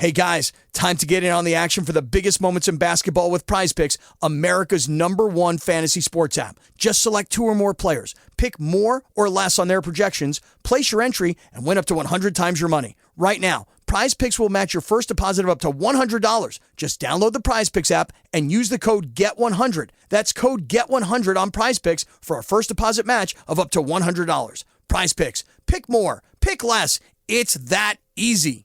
Hey guys, time to get in on the action for the biggest moments in basketball with Prize Picks, America's #1 fantasy sports app. Just select 2 or more players, pick more or less on their projections, place your entry, and win up to 100 times your money. Right now, Prize Picks will match your first deposit of up to $100. Just download the Prize Picks app and use the code GET100. That's code GET100 on Prize Picks for a first deposit match of up to $100. Prize Picks. Pick more. Pick less. It's that easy.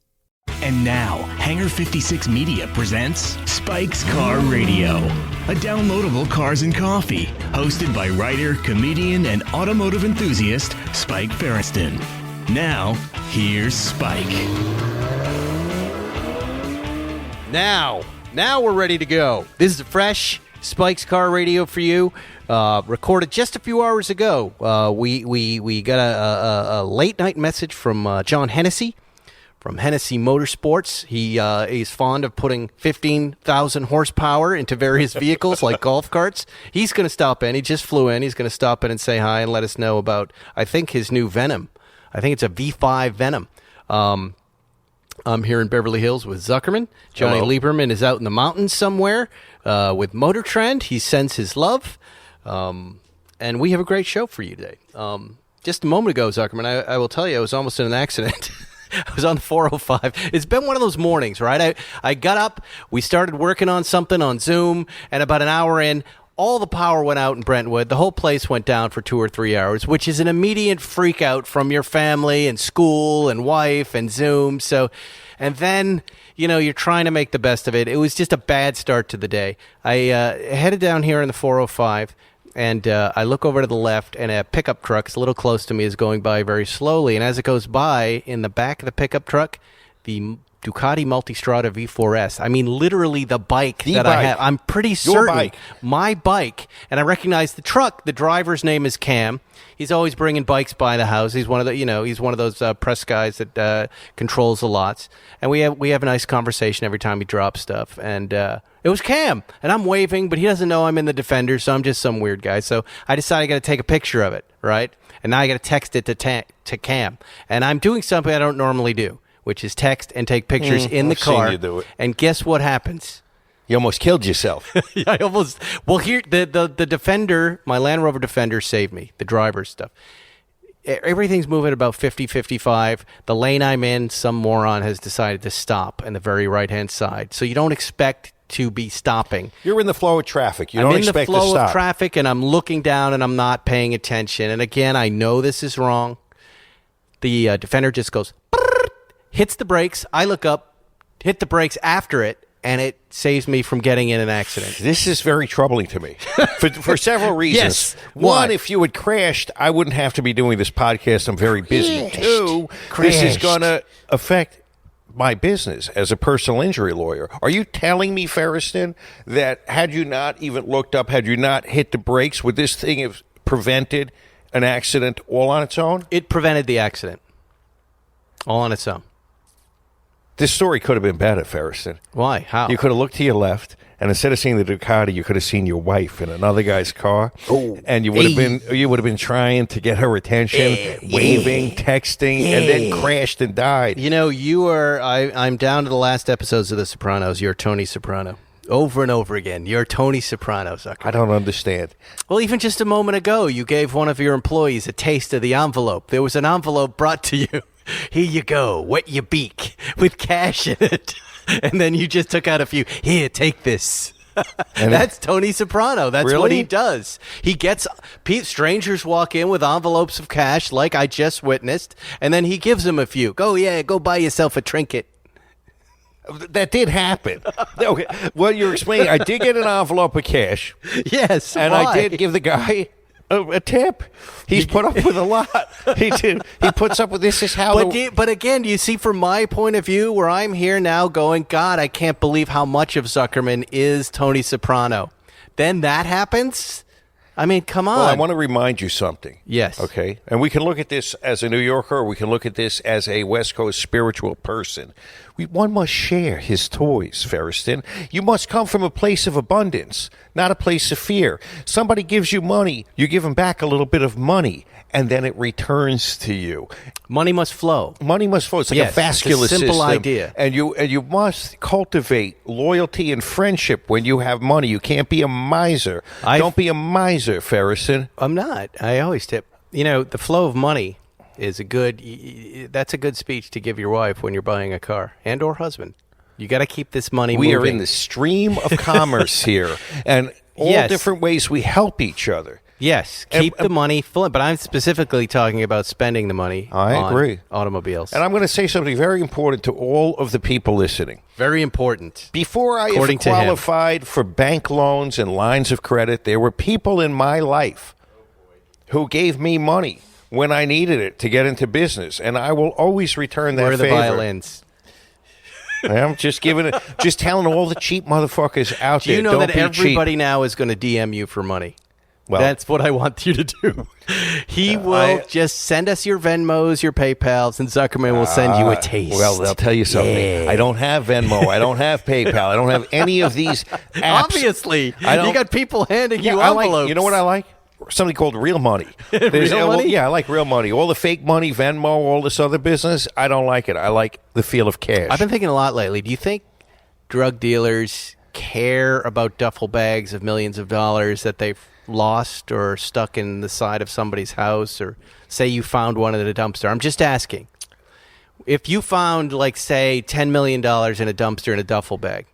And now, Hangar 56 Media presents Spike's Car Radio, a downloadable cars and coffee, hosted by writer, comedian, and automotive enthusiast Spike Ferriston. Now, here's Spike. Now we're ready to go. This is fresh Spike's Car Radio for you. Recorded just a few hours ago. We got a late night message from John Hennessey from Hennessey Motorsports. He is fond of putting 15,000 horsepower into various vehicles like golf carts. He's going to stop in. He just flew in. He's going to stop in and say hi and let us know about, I think, his new Venom. I think it's a V5 Venom. I'm here in Beverly Hills with Zuckerman. Johnny Hello. Lieberman is out in the mountains somewhere with Motor Trend. He sends his love. And we have a great show for you today. Just a moment ago, Zuckerman, I will tell you, I was almost in an accident. I was on the 405. It's been one of those mornings, right? I got up, we started working on something on Zoom, and about an hour in, all the power went out in Brentwood. The whole place went down for 2 or 3 hours, which is an immediate freak out from your family and school and wife and Zoom. So, and then, you know, you're trying to make the best of it. It was just a bad start to the day. I headed down here in the 405, and I look over to the left, and a pickup truck is a little close to me, is going by very slowly. And as it goes by, in the back of the pickup truck, the Ducati Multistrada V4S. I mean, literally the bike I have. I'm pretty certain my bike, and I recognize the truck. The driver's name is Cam. He's always bringing bikes by the house. He's one of the, he's one of those press guys that controls the lots. And we have a nice conversation every time he drops stuff. And it was Cam, and I'm waving, but he doesn't know I'm in the Defender, so I'm just some weird guy. So I decided I got to take a picture of it, right? And now I got to text it to Cam, and I'm doing something I don't normally do, which is text and take pictures in the car. I've seen you do it. And guess what happens? You almost killed yourself. I almost. Well, here the Defender, my Land Rover Defender, saved me. The driver's stuff. Everything's moving about 50, 55. The lane I'm in, some moron has decided to stop on the very right-hand side. So you don't expect to be stopping. You're in the flow of traffic. You I'm don't in the expect to flow stop. of traffic, and I'm looking down, and I'm not paying attention. And again, I know this is wrong. The Defender just goes, hits the brakes. I look up, hit the brakes after it, and it saves me from getting in an accident. This is very troubling to me for several reasons. Yes. One, Why? if you had crashed, I wouldn't have to be doing this podcast. I'm very busy. Two, this is going to affect my business as a personal injury lawyer. Are you telling me, Ferriston, that had you not even looked up, had you not hit the brakes, would this thing have prevented an accident all on its own? It prevented the accident all on its own. This story could have been better, Ferriston. Why? How? You could have looked to your left, and instead of seeing the Ducati, you could have seen your wife in another guy's car, and you would have been trying to get her attention, waving, texting, and then crashed and died. You know, I'm down to the last episodes of The Sopranos. You're Tony Soprano. Over and over again. You're Tony Soprano, Zucker. I don't understand. Well, even just a moment ago, you gave one of your employees a taste of the envelope. There was an envelope brought to you. Here you go, wet your beak, with cash in it. And then you just took out a few. Here, take this. And that's Tony Soprano. That's really? What he does. He gets strangers walk in with envelopes of cash, like I just witnessed, and then he gives them a few. Go buy yourself a trinket. That did happen. Okay. Well, you're explaining. I did get an envelope of cash. Yes, and why? I did give the guy a tip. He's put up with a lot. He did. He puts up with this. Is how. But again, you see, from my point of view, where I'm here now, going, God, I can't believe how much of Zuckerman is Tony Soprano. Then that happens. I mean, come on. Well, I want to remind you something. Yes. Okay. And we can look at this as a New Yorker, or we can look at this as a West Coast spiritual person. One must share his toys, Ferriston. You must come from a place of abundance, not a place of fear. Somebody gives you money, you give them back a little bit of money. and then it returns to you. Money must flow. Money must flow. It's like Yes, a vascular it's a simple system. idea. And you must cultivate loyalty and friendship when you have money. You can't be a miser. Don't be a miser, Ferrison. I'm not. I always tip. The flow of money is that's a good speech to give your wife when you're buying a car and or husband. You got to keep this money moving. We are in the stream of commerce here, and all different ways we help each other. Yes, keep the money flowing. But I'm specifically talking about spending the money I agree. Automobiles. And I'm going to say something very important to all of the people listening. Very important. Before I ever qualified for bank loans and lines of credit, there were people in my life who gave me money when I needed it to get into business, and I will always return that favor. Where are the violins? I'm just telling all the cheap motherfuckers out there. Do you know don't that be everybody cheap. now is going to DM you for money? Well, that's what I want you to do. He will just send us your Venmos, your PayPals, and Zuckerman will send you a taste. Well, they'll tell you something. Yeah. I don't have Venmo. I don't have PayPal. I don't have any of these apps. Obviously. You got people handing you envelopes. You know what I like? Something called real money. Real money? Yeah, I like real money. All the fake money, Venmo, all this other business, I don't like it. I like the feel of cash. I've been thinking a lot lately. Do you think drug dealers care about duffel bags of millions of dollars that they've lost or stuck in the side of somebody's house, or say you found one at a dumpster? I'm just asking. If you found, like, say, $10 million in a dumpster in a duffel bag,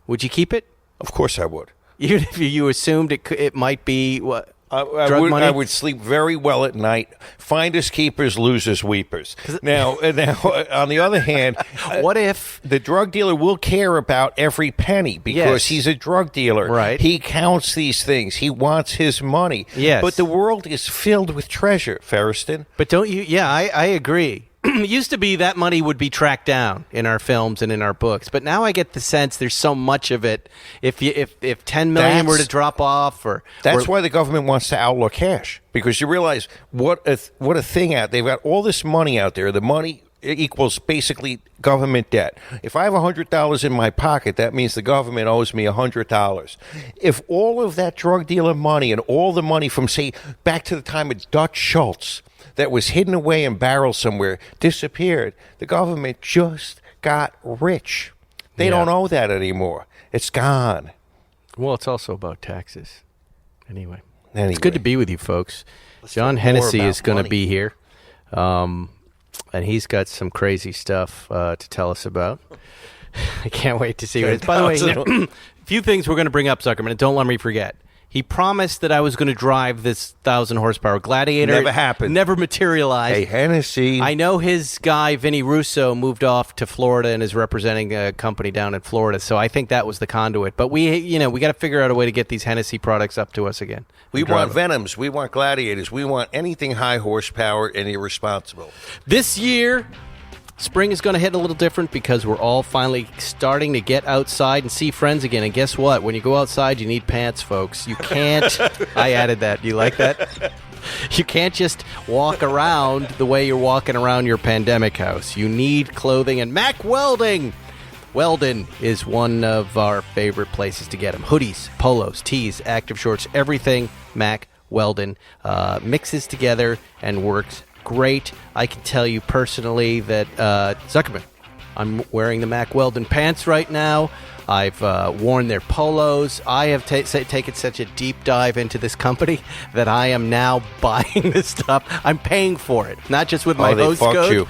would you keep it? Of course I would. Even if you assumed it might be what? I money? I would sleep very well at night. Finders keepers, losers weepers. Now, on the other hand, what if the drug dealer will care about every penny because he's a drug dealer? Right. He counts these things. He wants his money. Yes. But the world is filled with treasure, Ferriston. But don't you? Yeah, I agree. It used to be that money would be tracked down in our films and in our books, but now I get the sense there's so much of it. If 10 million were to drop off, that's why the government wants to outlaw cash, because you realize what a thing out. They've got all this money out there. The money equals basically government debt. If I have $100 in my pocket, that means the government owes me $100. If all of that drug dealer money and all the money from, say, back to the time of Dutch Schultz that was hidden away in barrels somewhere disappeared, the government just got rich. They don't owe that anymore. It's gone. Well, it's also about taxes. Anyway. It's good to be with you, folks. John Hennessey is going to be here, and he's got some crazy stuff to tell us about. I can't wait to see what it is. By the way, a few things we're going to bring up, Zuckerman, and don't let me forget. He promised that I was going to drive this 1,000-horsepower Gladiator. Never happened. Never materialized. Hey, Hennessey. I know his guy, Vinny Russo, moved off to Florida and is representing a company down in Florida, so I think that was the conduit. But we got to figure out a way to get these Hennessey products up to us again. We want Venoms. We want Gladiators. We want anything high horsepower and irresponsible. This year, spring is going to hit a little different because we're all finally starting to get outside and see friends again. And guess what? When you go outside, you need pants, folks. You can't. I added that. You like that? You can't just walk around the way you're walking around your pandemic house. You need clothing. And Mack Welding. Weldon is one of our favorite places to get them. Hoodies, polos, tees, active shorts, everything Mack Weldon mixes together and works great. I can tell you personally that Zuckerman, I'm wearing the Mack Weldon pants right now. I've worn their polos. I have taken such a deep dive into this company that I am now buying this stuff. I'm paying for it, not just with my host code.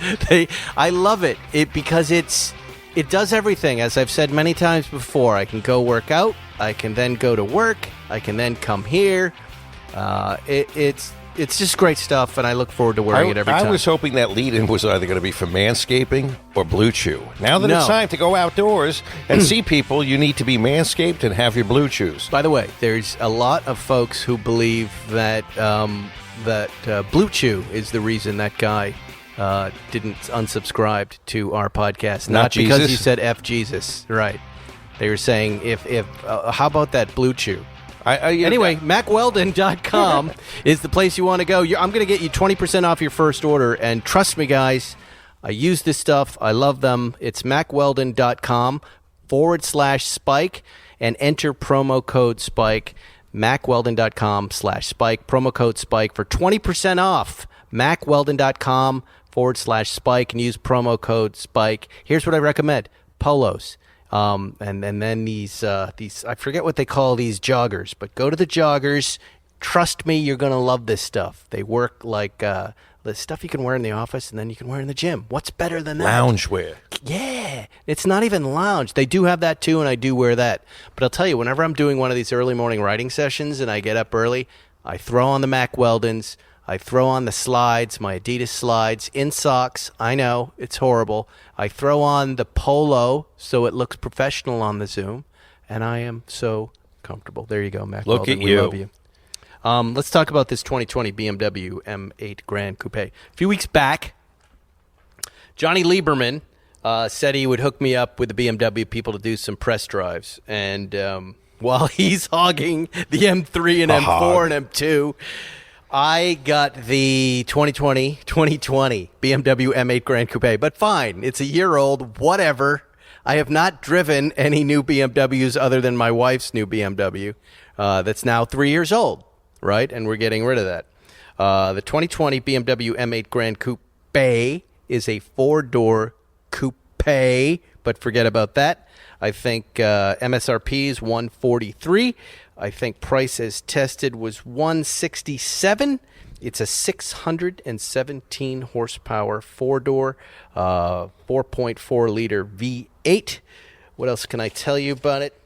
I love it because it does everything. As I've said many times before, I can go work out. I can then go to work. I can then come here. It's just great stuff, and I look forward to wearing it every time. I was hoping that lead-in was either going to be for Manscaping or Blue Chew. Now that it's time to go outdoors and see people, you need to be Manscaped and have your Blue Chews. By the way, there's a lot of folks who believe that Blue Chew is the reason that guy didn't unsubscribe to our podcast. Not because Jesus. you said F Jesus. Right. They were saying, how about that Blue Chew? Anyway, MackWeldon.com is the place you want to go. I'm going to get you 20% off your first order, and trust me, guys, I use this stuff. I love them. It's MackWeldon.com /Spike, and enter promo code Spike. MacWeldon.com/Spike. Promo code Spike for 20% off. MacWeldon.com/Spike and use promo code Spike. Here's what I recommend. Polos. And then these I forget what they call these joggers, but go to the joggers. Trust me, you're going to love this stuff. They work like the stuff you can wear in the office and then you can wear in the gym. What's better than that? Loungewear. Yeah. It's not even lounge. They do have that too, and I do wear that. But I'll tell you, whenever I'm doing one of these early morning writing sessions and I get up early, I throw on the Mack Weldons. I throw on the slides, my Adidas slides, in socks. I know, it's horrible. I throw on the polo so it looks professional on the Zoom, and I am so comfortable. There you go, Mack Look Weldon. at We you. love you. Let's talk about this 2020 BMW M8 Gran Coupe. A few weeks back, Johnny Lieberman said he would hook me up with the BMW people to do some press drives. And while he's hogging the M3 and M4 and M2, I got the 2020 BMW M8 Gran Coupe. But fine, it's a year old, whatever. I have not driven any new BMWs other than my wife's new BMW that's now 3 years old, right? And we're getting rid of that. The 2020 BMW M8 Gran Coupe is a four-door coupe, but forget about that. I think MSRP is $143. I think price as tested was $167. It's a 617 horsepower four-door, 4.4 liter V8. What else can I tell you about it?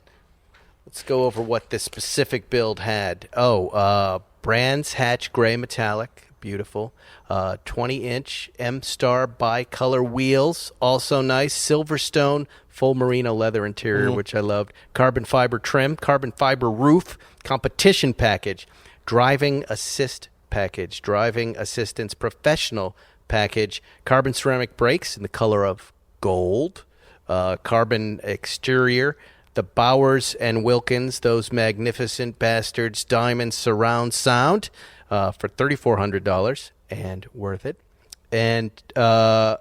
Let's go over what this specific build had. Brands hatch gray metallic, beautiful. 20-inch M-Star bicolor wheels, also nice. Silverstone full merino leather interior, which I loved. Carbon fiber trim, carbon fiber roof, competition package, driving assist package, driving assistance professional package, carbon ceramic brakes in the color of gold, carbon exterior, the Bowers and Wilkins, those magnificent bastards, diamond surround sound for $3,400 and worth it. And as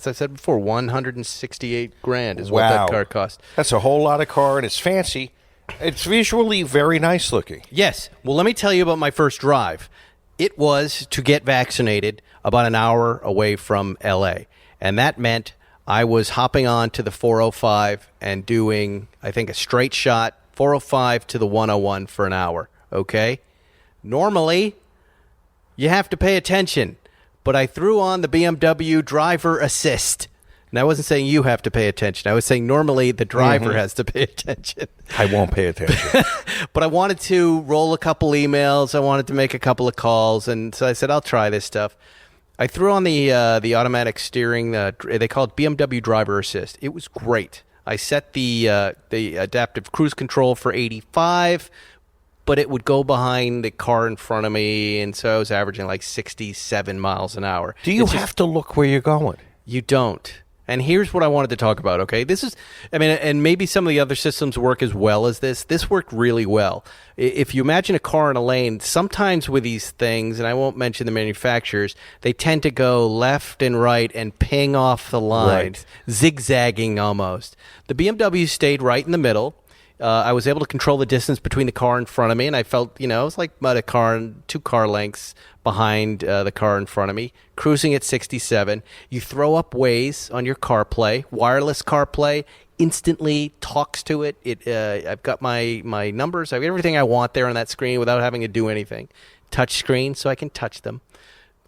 I said before, $168,000 is what that car cost. That's a whole lot of car, and it's fancy. It's visually very nice looking. Yes. Well, let me tell you about my first drive. It was to get vaccinated about an hour away from L.A., and that meant I was hopping on to the 405 and doing, I think, a straight shot, 405 to the 101 for an hour, okay? Normally, you have to pay attention, but I threw on the BMW driver assist. And I wasn't saying you have to pay attention. I was saying normally the driver has to pay attention. I won't pay attention. But I wanted to roll a couple emails. I wanted to make a couple of calls. And so I said, I'll try this stuff. I threw on the automatic steering. They call it BMW driver assist. It was great. I set the adaptive cruise control for 85, but it would go behind the car in front of me. And so I was averaging like 67 miles an hour. Do you have to look where you're going? You don't. And here's what I wanted to talk about, okay? This is, I mean, and maybe some of the other systems work as well as this. This worked really well. If you imagine a car in a lane, sometimes with these things, and I won't mention the manufacturers, they tend to go left and right and ping off the lines, zigzagging almost. The BMW stayed right in the middle. I was able to control the distance between the car in front of me, and I felt, it was like about a car, 2 car lengths behind the car in front of me, cruising at 67. You throw up Waze on your CarPlay, wireless CarPlay, instantly talks to it. I've got my numbers, I've got everything I want there on that screen without having to do anything. Touch screen, so I can touch them.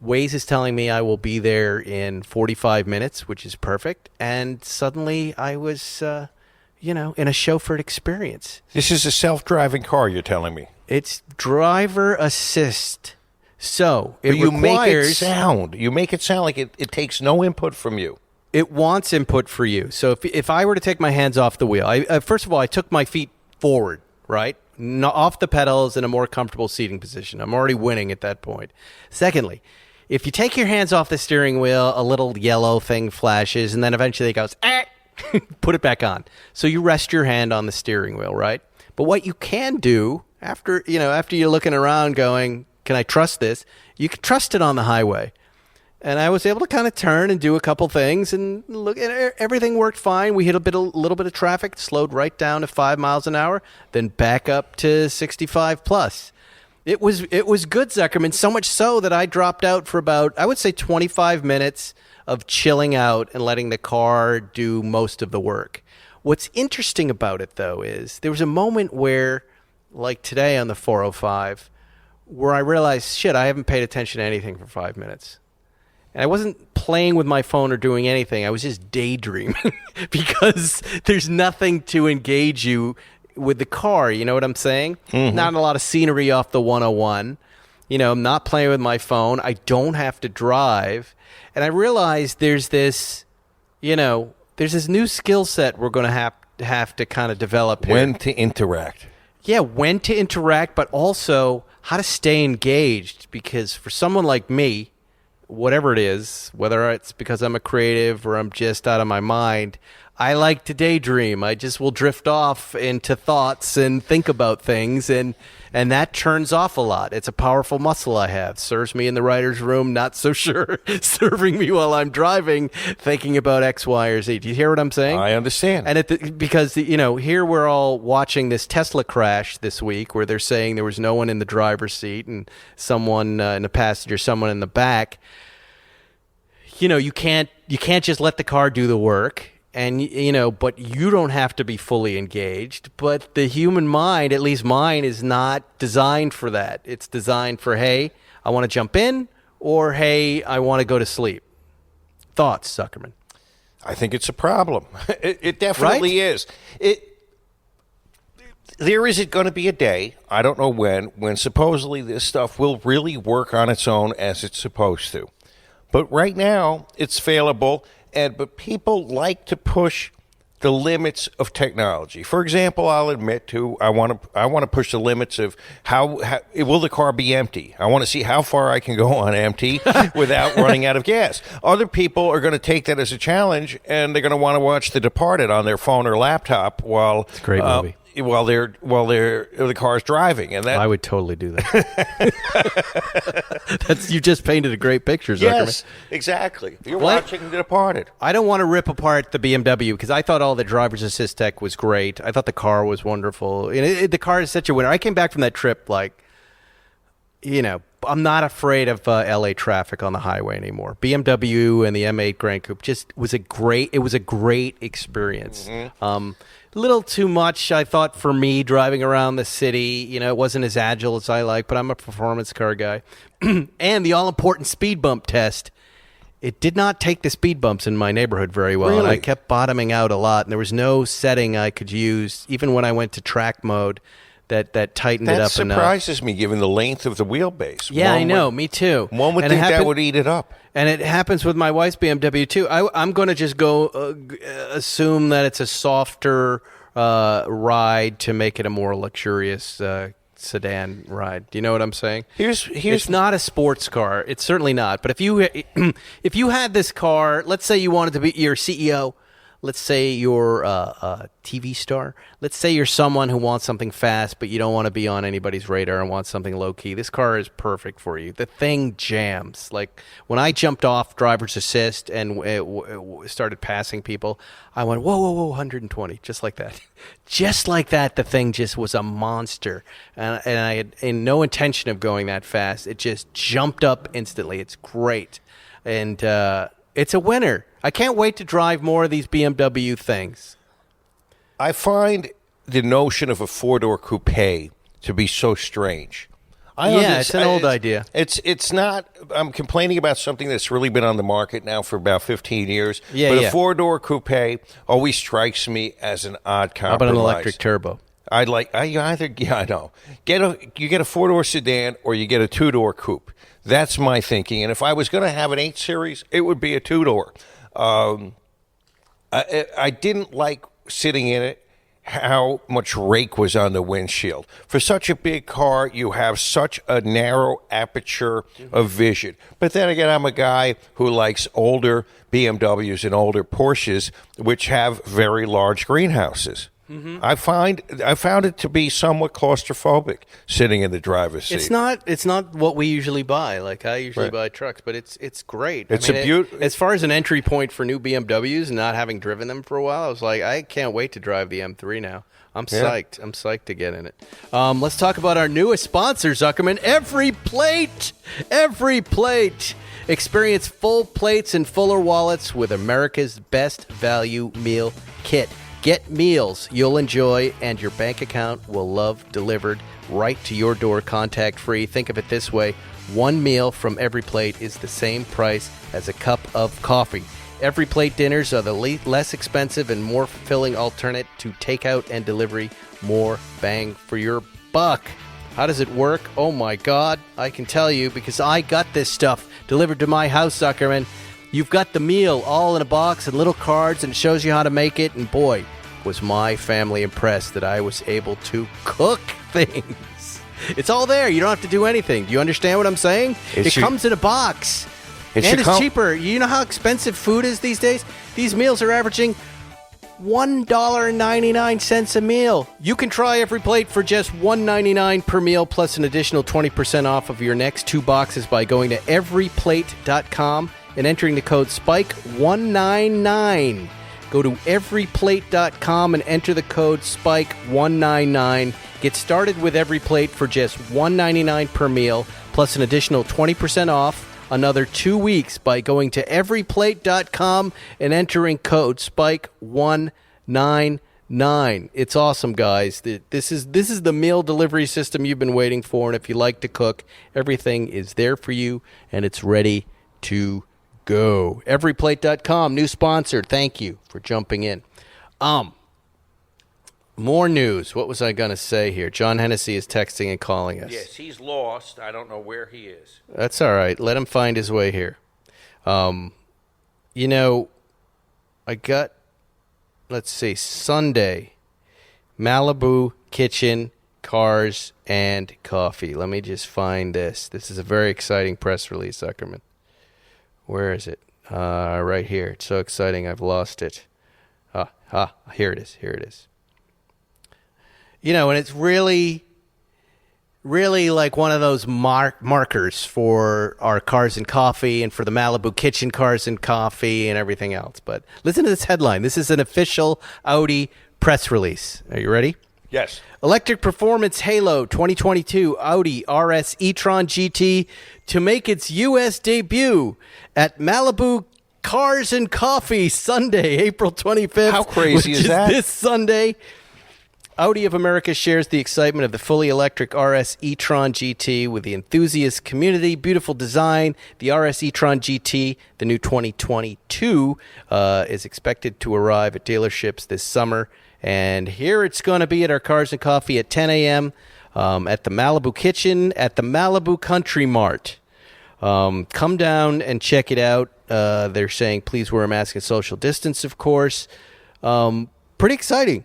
Waze is telling me I will be there in 45 minutes, which is perfect. And suddenly I was, in a chauffeured experience. This is a self-driving car, you're telling me. It's driver assist. So it You make it sound like it takes no input from you. It wants input for you. So if I were to take my hands off the wheel, first of all, I took my feet forward, right? Off the pedals in a more comfortable seating position. I'm already winning at that point. Secondly, if you take your hands off the steering wheel, a little yellow thing flashes, and then eventually it goes, put it back on. So you rest your hand on the steering wheel, right? But what you can do after you're looking around going, can I trust this? You can trust it on the highway. And I was able to kind of turn and do a couple things, and look, and everything worked fine. We hit a little bit of traffic, slowed right down to 5 miles an hour, then back up to 65 plus. It was good, Zuckerman, so much so that I dropped out for about, I would say, 25 minutes of chilling out and letting the car do most of the work. What's interesting about it, though, is there was a moment where, like today on the 405, where I realized, shit, I haven't paid attention to anything for 5 minutes. And I wasn't playing with my phone or doing anything. I was just daydreaming because there's nothing to engage you with the car. You know what I'm saying? Mm-hmm. Not a lot of scenery off the 101. I'm not playing with my phone. I don't have to drive. And I realized there's this new skill set we're going to have to kind of develop here. When to interact. Yeah, when to interact, but also how to stay engaged. Because for someone like me, whatever it is, whether it's because I'm a creative or I'm just out of my mind, I like to daydream. I just will drift off into thoughts and think about things, and that turns off a lot. It's a powerful muscle I have. Serves me in the writer's room, not so sure serving me while I'm driving, thinking about X, Y, or Z. Do you hear what I'm saying? I understand. And because here we're all watching this Tesla crash this week where they're saying there was no one in the driver's seat and someone in the passenger, someone in the back. You can't just let the car do the work. And, but you don't have to be fully engaged. But the human mind, at least mine, is not designed for that. It's designed for, hey, I want to jump in, or, hey, I want to go to sleep. Thoughts, Zuckerman? I think it's a problem. It definitely is. There is going to be a day, I don't know when supposedly this stuff will really work on its own as it's supposed to. But right now, it's failable. But people like to push the limits of technology. For example, I'll admit I want to push the limits of how will the car be empty. I want to see how far I can go on empty without running out of gas. Other people are going to take that as a challenge, and they're going to want to watch The Departed on their phone or laptop while it's a great movie. While the car's driving, and that I would totally do that. You just painted a great picture, Zuckerman. Yes, exactly. You're watching The Departed. I don't want to rip apart the BMW because I thought all the driver's assist tech was great. I thought the car was wonderful. The car is such a winner. I came back from that trip I'm not afraid of LA traffic on the highway anymore. BMW and the M8 Gran Coupe was a great experience. Mm-hmm. Little too much, I thought, for me driving around the city. It wasn't as agile as I like, but I'm a performance car guy. And the all-important speed bump test, it did not take the speed bumps in my neighborhood very well. Really? And I kept bottoming out a lot, and there was no setting I could use, even when I went to track mode, that tightened it up enough. That surprises me, given the length of the wheelbase. Yeah, I know. Me too. One would think that would eat it up. And it happens with my wife's BMW, too. I'm going to just go assume that it's a softer ride to make it a more luxurious sedan ride. Do you know what I'm saying? It's not a sports car. It's certainly not. But if you had this car, let's say you wanted to be your CEO, let's say you're a TV star, let's say you're someone who wants something fast, but you don't want to be on anybody's radar and want something low-key. This car is perfect for you. The thing jams. Like, when I jumped off driver's assist and it started passing people, I went, whoa, 120, just like that. Just like that, the thing just was a monster. And I had no intention of going that fast. It just jumped up instantly. It's great. And it's a winner. I can't wait to drive more of these BMW things. I find the notion of a four-door coupe to be so strange. It's an old idea. It's not. I'm complaining about something that's really been on the market now for about 15 years. A four-door coupe always strikes me as an odd compromise. How about an electric turbo? I know. You get a four-door sedan or you get a two-door coupe. That's my thinking. And if I was going to have an 8 Series, it would be a two-door. I didn't like sitting in it, how much rake was on the windshield. For such a big car, you have such a narrow aperture of vision. But then again, I'm a guy who likes older BMWs and older Porsches, which have very large greenhouses. I found it to be somewhat claustrophobic sitting in the driver's seat. It's not what we usually buy. Like I usually buy trucks, but it's great. It's a beaut. As far as an entry point for new BMWs, not having driven them for a while, I was like, I can't wait to drive the M3 now. I'm psyched. I'm psyched to get in it. Let's talk about our newest sponsor, Zuckerman. Every plate. Experience full plates and fuller wallets with America's best value meal kit. Get meals you'll enjoy and your bank account will love delivered right to your door, contact-free. Think of it this way. One meal from Every Plate is the same price as a cup of coffee. Every Plate dinners are the less expensive and more fulfilling alternate to takeout and delivery. More bang for your buck. How does it work? Oh my God, I can tell you because I got this stuff delivered to my house, Zuckerman. You've got the meal all in a box and little cards, and it shows you how to make it. And boy, was my family impressed that I was able to cook things. It's all there. You don't have to do anything. Do you understand what I'm saying? It comes in a box. And it's cheaper. You know how expensive food is these days? These meals are averaging $1.99 a meal. You can try Every Plate for just $1.99 per meal, plus an additional 20% off of your next 2 boxes by going to everyplate.com and entering the code SPIKE199. Go to everyplate.com and enter the code SPIKE199. Get started with Every Plate for just $1.99 per meal, plus an additional 20% off another 2 weeks by going to everyplate.com and entering code SPIKE199. It's awesome, guys. This is the meal delivery system you've been waiting for, and if you like to cook, everything is there for you, and it's ready to go. Everyplate.com, new sponsor. Thank you for jumping in. More news. What was I going to say here? John Hennessey is texting and calling us. Yes, he's lost. I don't know where he is. That's all right. Let him find his way here. I got, let's see, Sunday, Malibu Kitchen, Cars, and Coffee. Let me just find this. This is a very exciting press release, Zuckerman. Where is it? Right here. It's so exciting, I've lost it. Here it is. And it's really, really like one of those markers for our Cars and Coffee and for the Malibu Kitchen Cars and Coffee and everything else. But listen to this headline. This is an official Audi press release. Are you ready? Yes. Electric Performance Halo 2022 Audi RS e-tron GT to make its U.S. debut at Malibu Cars and Coffee Sunday, April 25th. How crazy is that? This Sunday. Audi of America shares the excitement of the fully electric RS e-tron GT with the enthusiast community. Beautiful design. The RS e-tron GT, the new 2022, is expected to arrive at dealerships this summer. And here it's going to be at our Cars and Coffee at 10 a.m. At the Malibu Kitchen at the Malibu Country Mart. Come down and check it out. They're saying please wear a mask and social distance, of course. Pretty exciting.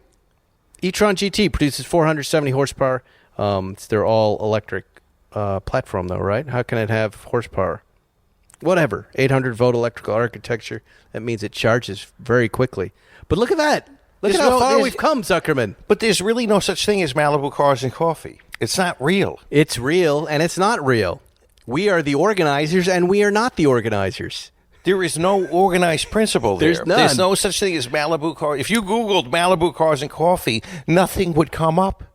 e-tron GT produces 470 horsepower. It's their all-electric platform, though, right? How can it have horsepower? Whatever. 800-volt electrical architecture. That means it charges very quickly. But look at that. Look at how far we've come, Zuckerman. But there's really no such thing as Malibu Cars and Coffee. It's not real. It's real, and it's not real. We are the organizers, and we are not the organizers. There is no organized principle there. There's none. There's no such thing as Malibu Cars. If you Googled Malibu Cars and Coffee, nothing would come up.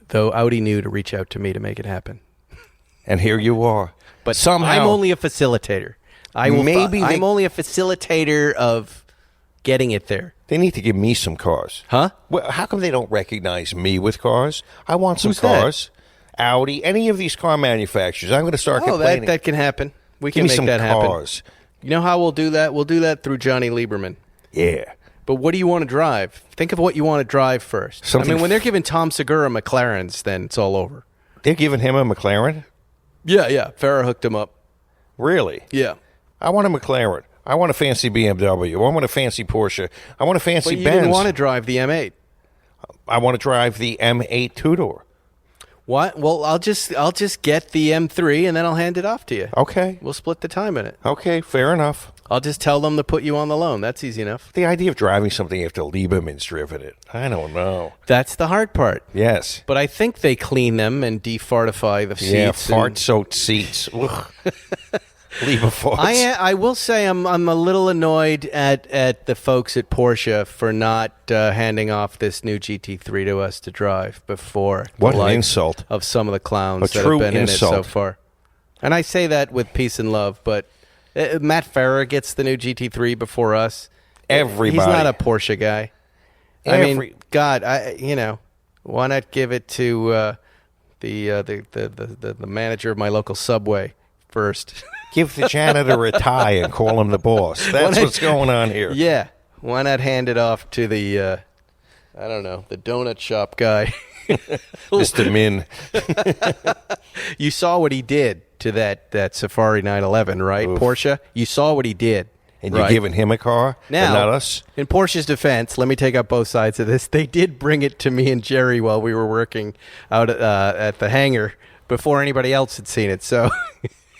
Though Audi knew to reach out to me to make it happen. And here you are. But somehow, I'm only a facilitator. I'm only a facilitator of getting it there. They need to give me some cars. Huh? Well, how come they don't recognize me with cars? I want some Who's cars. That? Audi, any of these car manufacturers. I'm going to start complaining. That can happen. We can give make me some that cars. happen. You know how we'll do that? We'll do that through Johnny Lieberman. Yeah. But what do you want to drive? Think of what you want to drive first. When they're giving Tom Segura McLarens, then it's all over. They're giving him a McLaren? Yeah. Farrah hooked him up. Really? Yeah. I want a McLaren. I want a fancy BMW. I want a fancy Porsche. I want a fancy Benz. Benz. You didn't want to drive the M8. I want to drive the M8 two-door. What? Well, I'll just get the M3 and then I'll hand it off to you. Okay. We'll split the time in it. Okay, fair enough. I'll just tell them to put you on the loan. That's easy enough. The idea of driving something after Lieberman's driven it, I don't know. That's the hard part. Yes. But I think they clean them and defartify the seats. Yeah, fart-soaked seats. Ugh. Lieber farts. I will say I'm a little annoyed at the folks at Porsche for not handing off this new GT3 to us to drive before. What the an likes insult. of some of the clowns A that true have been insult. in it so far. And I say that with peace and love, but Matt Farah gets the new GT3 before us. Everybody. He's not a Porsche guy. I mean, God, why not give it to the manager of my local Subway first? Give the janitor a tie and call him the boss. That's what's going on here. Yeah. Why not hand it off to the, the donut shop guy? Mr. Min. You saw what he did to that Safari 911, right? Oof. Porsche, you saw what he did. And you're giving him a car Now, and not us? In Porsche's defense, let me take up both sides of this. They did bring it to me and Jerry while we were working out at the hangar before anybody else had seen it. So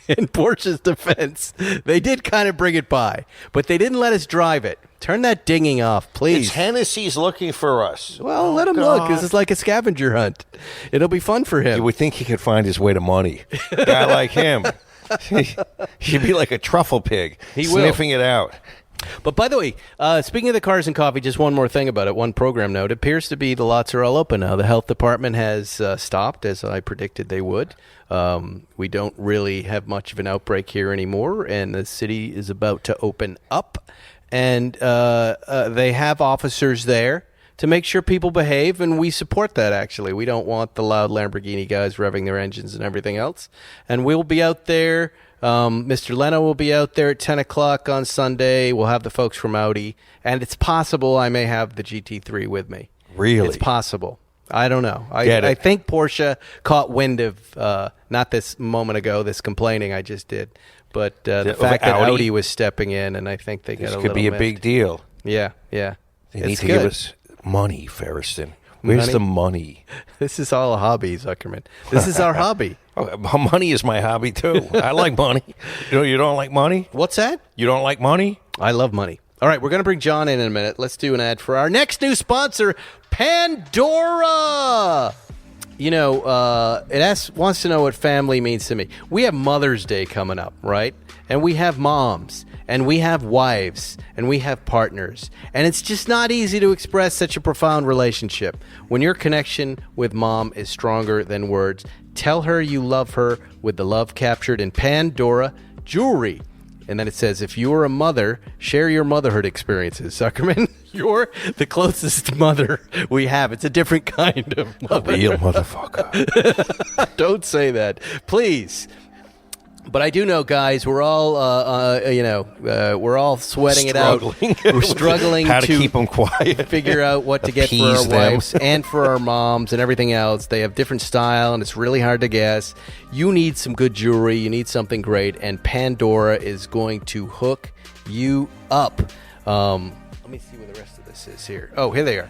in Porsche's defense, they did kind of bring it by, but they didn't let us drive it. Turn that dinging off, please. It's Hennessey's looking for us. Well, let him look. This is like a scavenger hunt. It'll be fun for him. You would think he could find his way to money. A guy like him. He'd be like a truffle pig, sniffing it out. But by the way, speaking of the cars and coffee, just one more thing about it, one program note. It appears to be the lots are all open now. The health department has stopped, as I predicted they would. We don't really have much of an outbreak here anymore, and the city is about to open up. And they have officers there to make sure people behave, and we support that, actually. We don't want the loud Lamborghini guys revving their engines and everything else. And we'll be out there. Mr. Leno will be out there at 10 o'clock on Sunday. We'll have the folks from Audi. And it's possible I may have the GT3 with me. Really? It's possible. I don't know. I think Porsche caught wind of, not this moment ago, this complaining I just did, but the fact that Audi was stepping in, and I think they got a little This could be a big deal. Yeah. They need to give us money, Ferriston. Where's the money? This is all a hobby, Zuckerman. This is our hobby. Money is my hobby, too. I like money. You don't like money? What's that? You don't like money? I love money. All right, we're going to bring John in a minute. Let's do an ad for our next new sponsor, Pandora. You know, it wants to know what family means to me. We have Mother's Day coming up, right? And we have moms, and we have wives, and we have partners. And it's just not easy to express such a profound relationship. When your connection with mom is stronger than words, tell her you love her with the love captured in Pandora jewelry. And then it says, if you are a mother, share your motherhood experiences. Zuckerman, you're the closest mother we have. It's a different kind of mother. Real motherfucker. Don't say that, please. But I do know, guys, we're all, we're all sweating it out. We're struggling how to keep them quiet. Figure out what to get for our wives and for our moms and everything else. They have different style, and it's really hard to guess. You need some good jewelry. You need something great, and Pandora is going to hook you up. Let me see where the rest of this is here. Oh, here they are.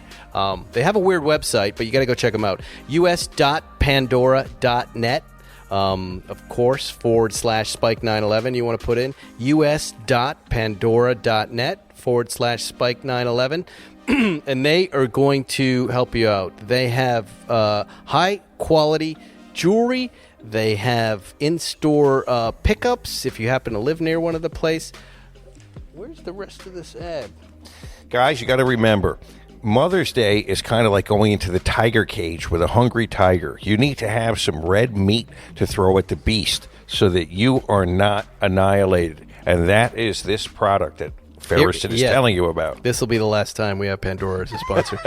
They have a weird website, but you got to go check them out. us.pandora.net. Of course, /Spike911 you want to put in us.pandora.net/Spike911 and they are going to help you out. They have high quality jewelry. They have in-store pickups if you happen to live near one of the place. Where's the rest of this ad? Guys, you got to remember, Mother's Day is kind of like going into the tiger cage with a hungry tiger. You need to have some red meat to throw at the beast so that you are not annihilated. And that is this product that Ferriston is telling you about. This will be the last time we have Pandora as a sponsor.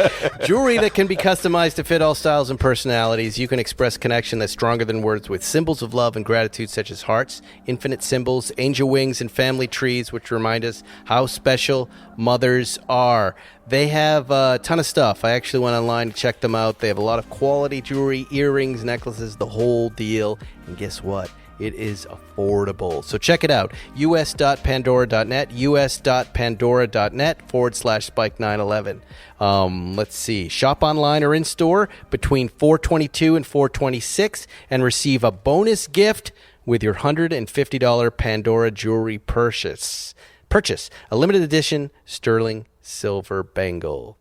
Jewelry that can be customized to fit all styles and personalities. You can express connection that's stronger than words with symbols of love and gratitude such as hearts, infinite symbols, angel wings, and family trees, which remind us how special mothers are. They have a ton of stuff. I actually went online to check them out. They have a lot of quality jewelry, earrings, necklaces, the whole deal. And guess what? It is affordable. So check it out. us.pandora.net, us.pandora.net /Spike911. Let's see. Shop online or in store between 4/22 and 4/26 and receive a bonus gift with your $150 Pandora jewelry purchase. Purchase a limited edition sterling silver bangle.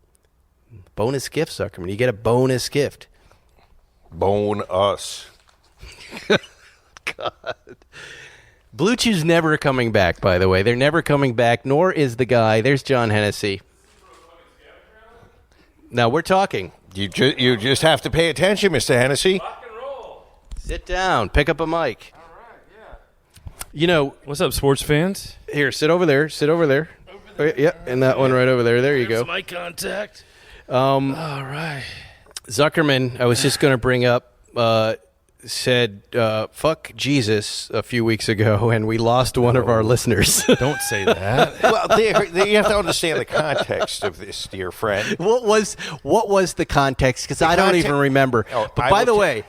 Bonus gift, Zuckerman. You get a bonus gift. Bone us. God. Blue Chew's never coming back, by the way. They're never coming back, nor is the guy. There's John Hennessey. Now, we're talking. You just have to pay attention, Mr. Hennessey. Rock and roll. Sit down. Pick up a mic. All right, yeah. You know, What's up, sports fans? here, sit over there. Sit over there. Yep, and that one right over there. There you go. My contact. All right. Zuckerman, I was just going to bring up, said, fuck Jesus a few weeks ago, and we lost one of our listeners. Don't say that. Well, you have to understand the context of this, dear friend. What was the context? Because I don't even remember. Oh, but by the way,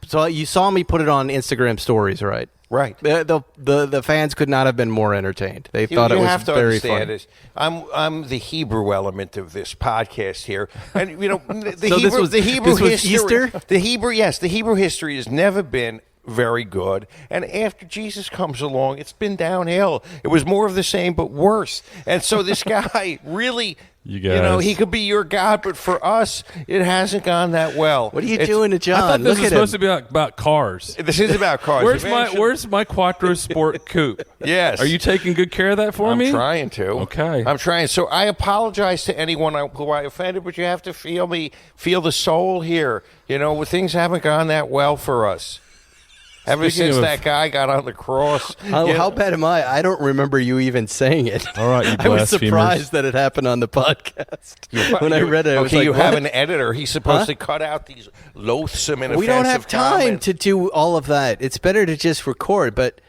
so you saw me put it on Instagram stories, right? Right. The fans could not have been more entertained. They thought it was have to very understand funny. This. I'm the Hebrew element of this podcast here, and you know the So Hebrew this was history. Easter? The Hebrew history has never been very good, and after Jesus comes along, it's been downhill. It was more of the same, but worse. And so this guy really. You know, guys. he could be your God, but for us, it hasn't gone that well. What are you doing to John? I thought this Look was at supposed him. to be about cars. This is about cars. Where's my Quattro Sport Coupe? Yes. Are you taking good care of that for me? I'm trying to. Okay. I'm trying. So I apologize to anyone who I offended, but you have to feel the soul here. You know, things haven't gone that well for us. Ever Speaking since of- that guy got on the cross. How bad am I? I don't remember you even saying it. All right, you I was blasphemers. surprised that it happened on the podcast. When I read it, I was okay, like, you what? have an editor. He's supposed to cut out these loathsome and We don't have offensive time comments. to do all of that. It's better to just record. But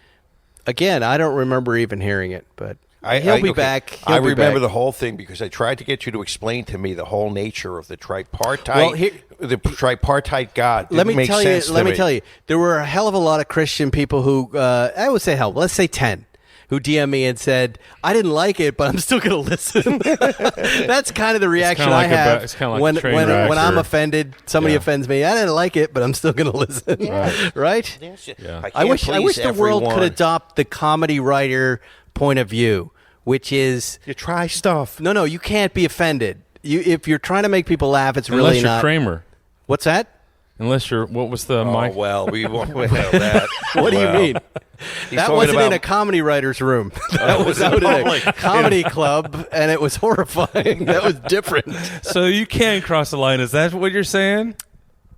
again, I don't remember even hearing it. But he'll be back. I He'll be remember back. the whole thing because I tried to get you to explain to me the whole nature of the tripartite. Well, here- the tripartite God. Let me Didn't make tell sense you. to Let me tell you. There were a hell of a lot of Christian people who I would say let's say 10 who DM'd me and said I didn't like it, but I'm still going to listen. That's kind of the reaction kinda I like a have it's kinda like when a train wreck when I'm or- offended. Somebody Yeah. offends me. I didn't like it, but I'm still going to listen. Right? Yeah. I wish please the world everyone. could adopt the comedy writer point of view, which is You try stuff. no, you can't be offended. If you're trying to make people laugh, it's Unless really you're not. Kramer. What's that? Unless you're, what was the Oh, mic? well, we won't know that. What do you mean? He's That talking wasn't in about- a comedy writer's room. That was out in a comedy club, and it was horrifying. That was different. So you can cross the line. Is that what you're saying?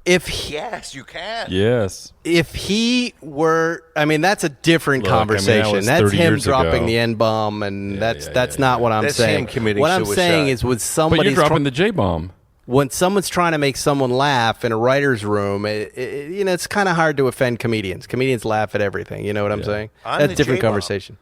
Yes, you can. Yes. If he were, I mean, that's a different Look, I mean, that conversation. was that's 30 him years dropping ago. the N-bomb, and that's not what I'm That's saying. him committing what I'm suicide. saying is with But somebody's you're dropping the J-bomb. when someone's trying to make someone laugh in a writer's room, it's kind of hard to offend comedians. Comedians laugh at everything. You know what I'm saying? I'm That's the a different J-bomb. conversation.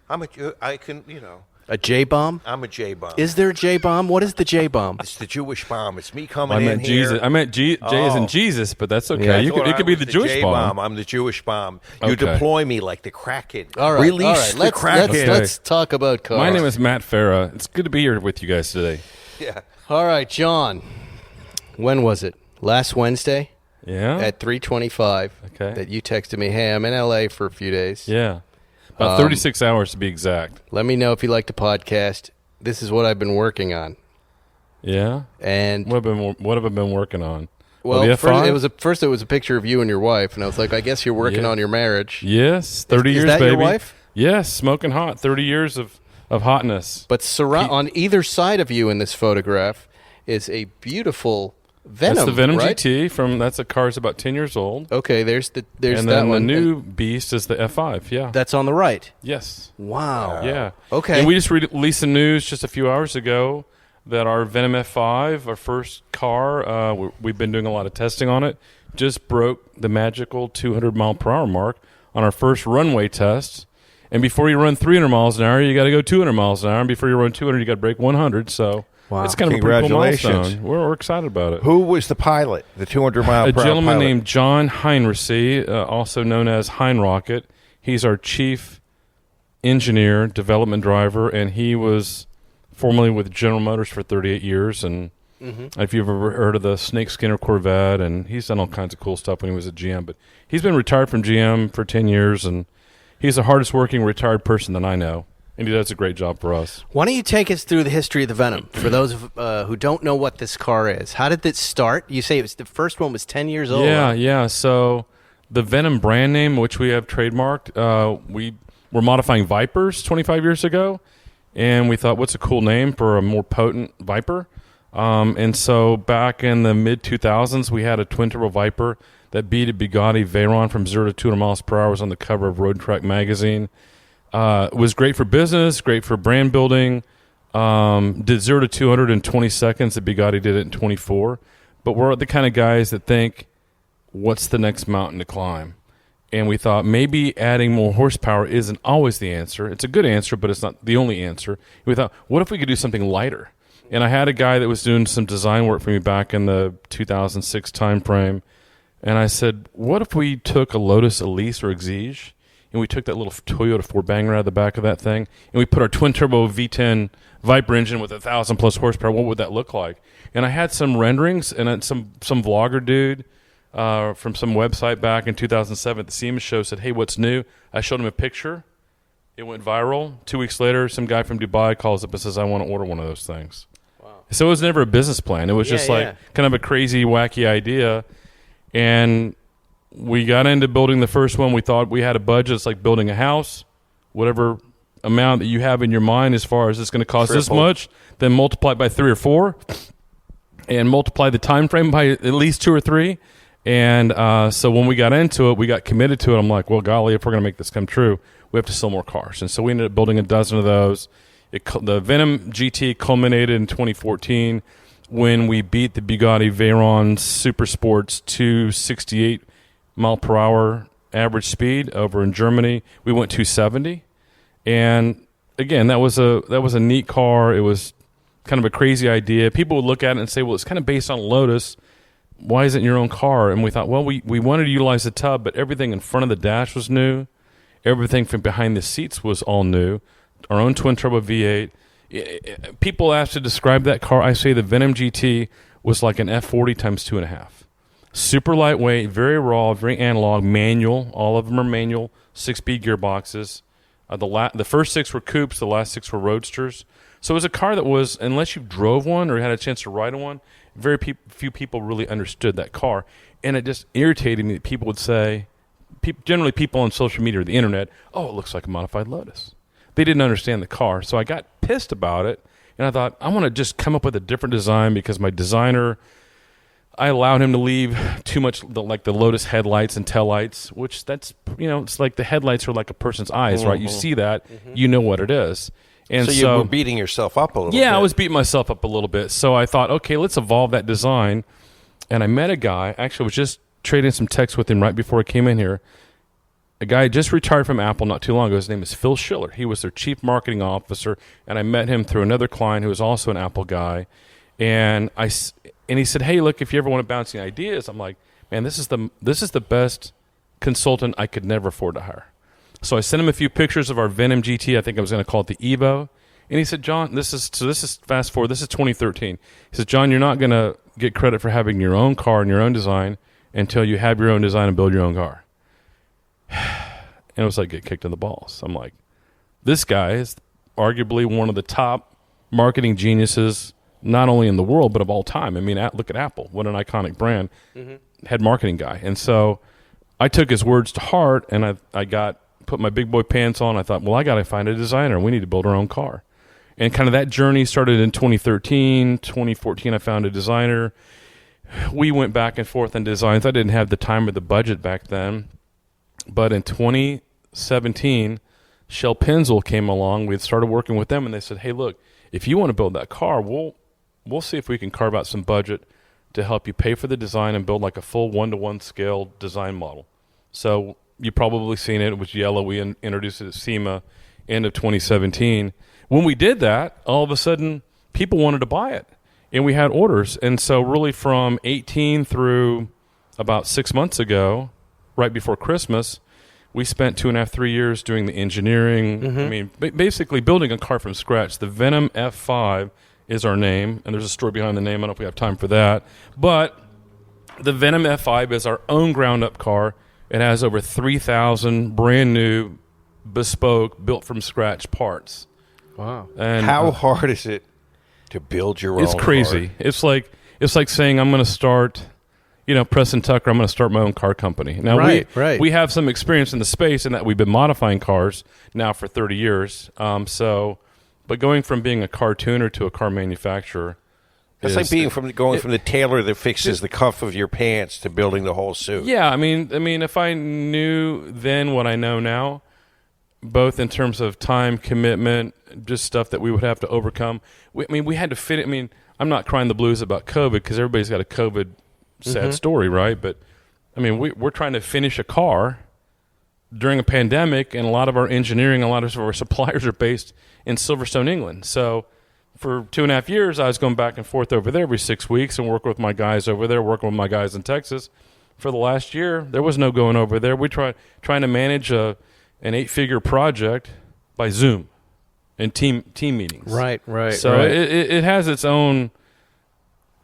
I can, you know, A J-bomb? I'm a J-bomb. Is there a J-bomb? What is the J-bomb? It's the Jewish bomb. It's me coming I in meant here. Jesus. I meant J as in Oh. Jesus, but that's okay. Yeah, I You Thought could, it I could be was the Jewish J-bomb. bomb. I'm the Jewish bomb. You Okay. deploy me like the Kraken. All right, Release the Let's Kraken. let's talk about cars. My name is Matt Farah. It's good to be here with you guys today. Yeah. All right, John. When was it? Last Wednesday Yeah? at 3:25. Okay. That you texted me, "Hey, I'm in LA for a few days. Yeah. About 36 hours to be exact. Let me know if you like the podcast. This is what I've been working on." Yeah? And What have I been working on? well, the first F5? it was a picture of you and your wife, and I was like, I guess you're working Yeah. on your marriage. Yes. 30 Is years, that baby. your wife? Yes. Smoking hot. 30 years of hotness. But on either side of you in this photograph is a beautiful Venom. That's the Venom right? GT. That car's about 10 years old. Okay, there's And that then one. the new beast is the F5. Yeah. That's on the right. Yes. Wow. Yeah. Okay. And we just released some news just a few hours ago that our Venom F5, our first car, we've been doing a lot of testing on it, just broke the magical 200 mile per hour mark on our first runway test. And before you run 300 miles an hour, you got to go 200 miles an hour. And before you run 200, you got to break 100. So Wow. it's kind of a pretty cool Congratulations. milestone. We're excited about it. Who was the pilot? The 200 mile A per hour gentleman pilot? named John Hennessey, also known as Heinrocket. He's our chief engineer, development driver, and he was formerly with General Motors for 38 years. And if you've ever heard of the Snake Skinner Corvette, and he's done all kinds of cool stuff when he was at GM. But he's been retired from GM for 10 years, and he's the hardest working retired person that I know. and he does a great job for us. Why don't you take us through the history of the Venom for those who don't know what this car is? How did this start? You say the first one was 10 years old. Yeah, yeah. So the Venom brand name, which we have trademarked, we were modifying Vipers 25 years ago, and we thought, what's a cool name for a more potent Viper? And so back in the mid-2000s, we had a twin-turbo Viper that beat a Bugatti Veyron from 0 to 200 miles per hour. It was on the cover of Road Track magazine. It was great for business, great for brand building. Did 0 to 200 in 20 seconds. The Bugatti did it in 24. But we're the kind of guys that think, what's the next mountain to climb? And we thought maybe adding more horsepower isn't always the answer. It's a good answer, but it's not the only answer. We thought, what if we could do something lighter? And I had a guy that was doing some design work for me back in the 2006 timeframe. And I said, what if we took a Lotus Elise or Exige, and we took that little Toyota 4-banger out of the back of that thing, and we put our twin-turbo V10 Viper engine with 1,000-plus horsepower, what would that look like? And I had some renderings, and some vlogger dude from some website back in 2007 at the SEMA show said, hey, what's new? I showed him a picture. It went viral. 2 weeks later, some guy from Dubai calls up and says, I want to order one of those things. So it was never a business plan. It was just kind of a crazy, wacky idea. And we got into building the first one. We thought we had a budget. It's like building a house. Whatever amount that you have in your mind as far as it's going to cost this much, then multiply it by 3 or 4 and multiply the time frame by at least 2 or 3. And so when we got into it, we got committed to it. I'm like, well, golly, if we're going to make this come true, we have to sell more cars. And so we ended up building a dozen of those. The Venom GT culminated in 2014 when we beat the Bugatti Veyron Super Sports 268 mile per hour average speed over in Germany. We went 270, and again, that was a neat car. It was kind of a crazy idea. People would look at it and say, "Well, it's kind of based on Lotus. Why isn't it your own car?" And we thought, well, we wanted to utilize the tub, but everything in front of the dash was new. Everything from behind the seats was all new. Our own twin-turbo V8. People ask to describe that car. I say the Venom GT was like an F40 times 2.5. Super lightweight, very raw, very analog, manual. All of them are manual, 6-speed gearboxes. The first 6 were coupes. The last 6 were roadsters. So it was a car that was, unless you drove one or had a chance to ride one, very few people really understood that car. And it just irritated me that people would say, generally people on social media or the internet, oh, it looks like a modified Lotus. They didn't understand the car. So I got pissed about it, and I thought, I want to just come up with a different design because my designer, I allowed him to leave too much like the Lotus headlights and taillights, which that's, it's like the headlights are like a person's eyes, right? You see that, you know what it is. And so you were beating yourself up a little bit. Yeah, I was beating myself up a little bit. So I thought, okay, let's evolve that design. And I met a guy, actually was just trading some texts with him right before I came in here. A guy just retired from Apple not too long ago. His name is Phil Schiller. He was their chief marketing officer, and I met him through another client who was also an Apple guy. And he said, "Hey, look, if you ever want to bounce any ideas," I'm like, "Man, this is the best consultant I could never afford to hire." So I sent him a few pictures of our Venom GT. I think I was going to call it the Evo. And he said, "John, this is fast forward. This is 2013." He said, "John, you're not going to get credit for having your own car and your own design until you have your own design and build your own car." And it was like get kicked in the balls. I'm like, this guy is arguably one of the top marketing geniuses, not only in the world, but of all time. I mean, look at Apple. What an iconic brand. Head marketing guy. And so I took his words to heart, and I put my big boy pants on. I thought, well, I got to find a designer. We need to build our own car. And kind of that journey started in 2013. 2014, I found a designer. We went back and forth on designs. I didn't have the time or the budget back then. But in 2017, Shell Pennzoil came along. We had started working with them, and they said, "Hey, look, if you want to build that car, we'll see if we can carve out some budget to help you pay for the design and build like a full 1-to-1 scale design model." So you've probably seen it. It was yellow. We introduced it at SEMA end of 2017. When we did that, all of a sudden, people wanted to buy it, and we had orders. And so really from 18 through about 6 months ago, right before Christmas, we spent 2.5, 3 years doing the engineering. I mean, basically building a car from scratch. The Venom F5 is our name, and there's a story behind the name. I don't know if we have time for that. But the Venom F5 is our own ground-up car. It has over 3,000 brand-new bespoke, built from scratch parts. Wow. And How hard is it to build your own it's crazy. car? It's like saying I'm going to start, Preston Tucker, I'm going to start my own car company. Now, Right. we have some experience in the space in that we've been modifying cars now for 30 years. But going from being a car tuner to a car manufacturer, It's like going from the tailor that fixes the cuff of your pants to building the whole suit. Yeah, I mean, if I knew then what I know now, both in terms of time commitment, just stuff that we would have to overcome. We had to fit it. I mean, I'm not crying the blues about COVID because everybody's got a COVID sad story, right? But I mean, we're trying to finish a car during a pandemic, and a lot of our engineering, a lot of our suppliers are based in Silverstone, England. So for 2.5 years, I was going back and forth over there every 6 weeks and working with my guys over there, working with my guys in Texas. For the last year, there was no going over there. We trying to manage an 8-figure project by Zoom and team meetings. Right. So it has its own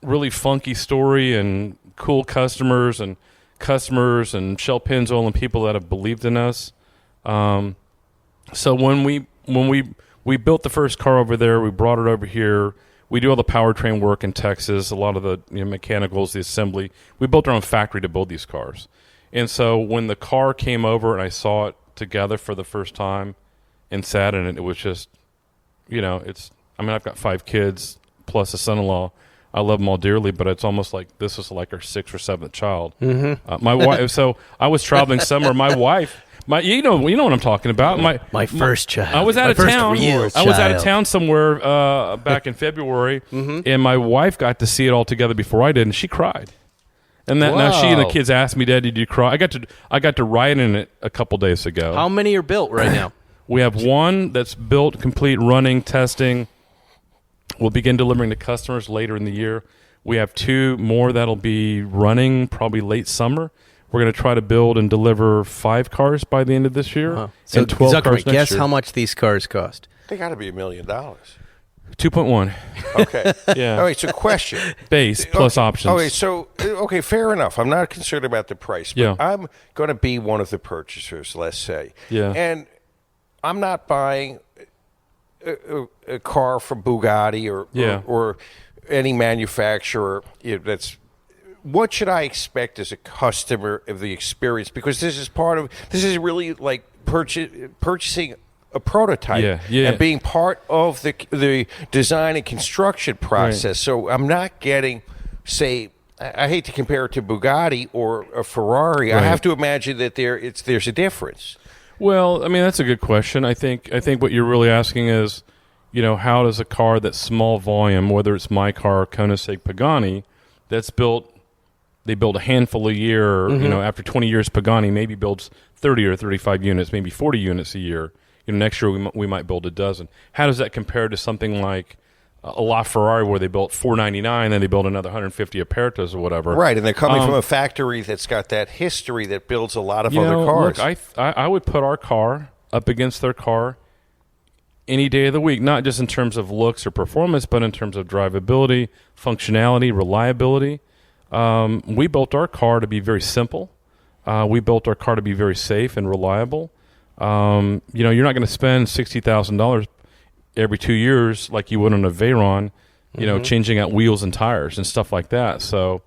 really funky story and cool customers and Shell Pennzoil and people that have believed in us. So when we built the first car over there, we brought it over here. We do all the powertrain work in Texas, a lot of the mechanicals, the assembly. We built our own factory to build these cars. And so when the car came over and I saw it together for the first time and sat in it, it was just, I've got 5 kids plus a son-in-law. I love them all dearly, but it's almost like this was like our 6th or 7th child. Mm-hmm. My wife. So I was traveling somewhere. My wife. You know what I'm talking about. My first child. I was out of town. I was out of town somewhere back in February, and my wife got to see it all together before I did, and she cried. And now she and the kids asked me, "Dad, did you cry?" I got to ride in it a couple days ago. How many are built right now? We have one that's built, complete, running, testing. We'll begin delivering to customers later in the year. We have 2 more that'll be running probably late summer. We're going to try to build and deliver 5 cars by the end of this year. So and 12 cars next guess year. how much these cars cost? They got to be $1 million. 2.1. Okay. Yeah. All right. So, question. Base plus options. Okay. So, fair enough. I'm not concerned about the price, but Yeah. I'm going to be one of the purchasers. Let's say. Yeah. And I'm not buying a car from Bugatti or any manufacturer that's. What should I expect as a customer of the experience? Because this is really like purchasing a prototype and being part of the design and construction process. Right. So I'm not getting, say, I hate to compare it to Bugatti or a Ferrari. Right. I have to imagine that there's a difference. Well, I mean, that's a good question. I think what you're really asking is, how does a car that's small volume, whether it's my car or Koenigsegg Pagani, that's built. They build a handful a year. After 20 years, Pagani maybe builds 30 or 35 units, maybe 40 units a year. Next year we might build a dozen. How does that compare to something like a LaFerrari where they built 499, then they build another 150 Apertas or whatever? Right, and they're coming from a factory that's got that history that builds a lot of other cars. Look, I would put our car up against their car any day of the week, not just in terms of looks or performance, but in terms of drivability, functionality, reliability. We built our car to be very simple. We built our car to be very safe and reliable. You're not going to spend $60,000 every 2 years like you would on a Veyron, changing out wheels and tires and stuff like that. So,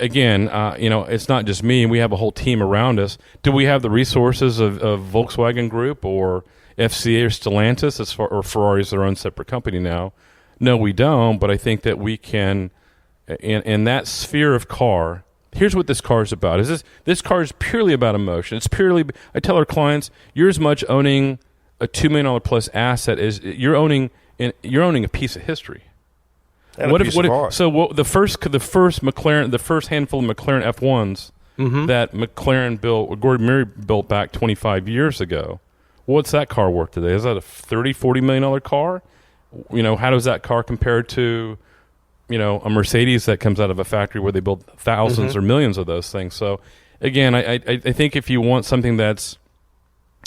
again, it's not just me. We have a whole team around us. Do we have the resources of Volkswagen Group or FCA or Stellantis or Ferrari's their own separate company now? No, we don't. But I think that we can. In that sphere of car, here's what this car is about. This car is purely about emotion. It's purely. I tell our clients, you're as much owning a $2 million plus asset as you're owning a piece of history. And the first McLaren, the first handful of McLaren F1s that McLaren built, Gordon Murray built back 25 years ago. What's that car worth today? Is that a $30-40 million car? How does that car compare to a Mercedes that comes out of a factory where they build thousands or millions of those things? So, again, I think if you want something that's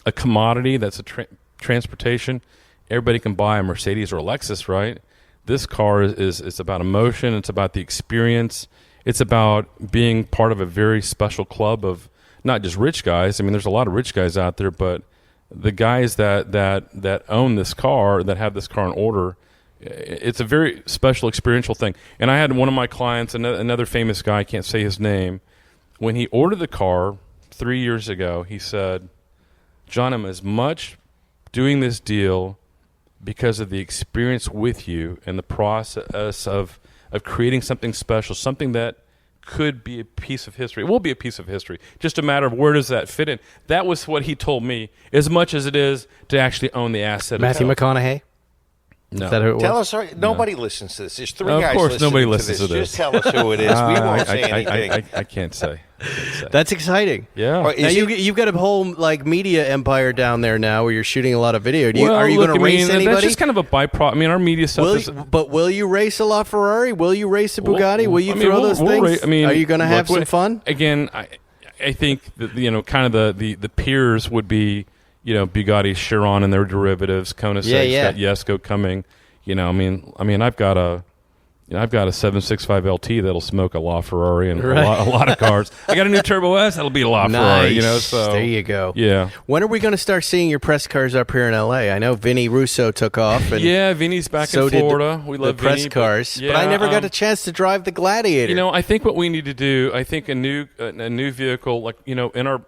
a commodity, that's a transportation, everybody can buy a Mercedes or a Lexus, right? This car is about emotion. It's about the experience. It's about being part of a very special club of not just rich guys. I mean, there's a lot of rich guys out there, but the guys that own this car, that have this car on order, it's a very special experiential thing. And I had one of my clients, another famous guy, I can't say his name, when he ordered the car 3 years ago, he said, John, I'm as much doing this deal because of the experience with you and the process of creating something special, something that could be a piece of history. It will be a piece of history. Just a matter of where does that fit in. That was what he told me, as much as it is to actually own the asset. Matthew itself. McConaughey? No. Is that who it Tell was? us. Nobody listens to this. There's three Of guys course, listening nobody to listens this. to this. Just tell us who it is. We won't say anything. I can't say. That's exciting. Yeah. Or is Now it- you've got a whole media empire down there now where you're shooting a lot of video. Are you look, going to race anybody? That's just kind of a byproduct. I mean, our media stuff But will you race a LaFerrari? Will you race a Bugatti? Will you throw those things? Are you going to have some fun? Again, I think that, kind of the peers would be, Bugatti Chiron and their derivatives, Kona 6, got Jesko coming. I've got a 765 LT that'll smoke a LaFerrari and a lot of cars. I got a new Turbo S that'll be a LaFerrari. Nice. So there you go. Yeah. When are we going to start seeing your press cars up here in LA? I know Vinny Russo took off. And yeah, Vinny's back so in Florida. We love the press Vinny, cars, but I never got a chance to drive the Gladiator. I think what we need to do, a new vehicle, like in our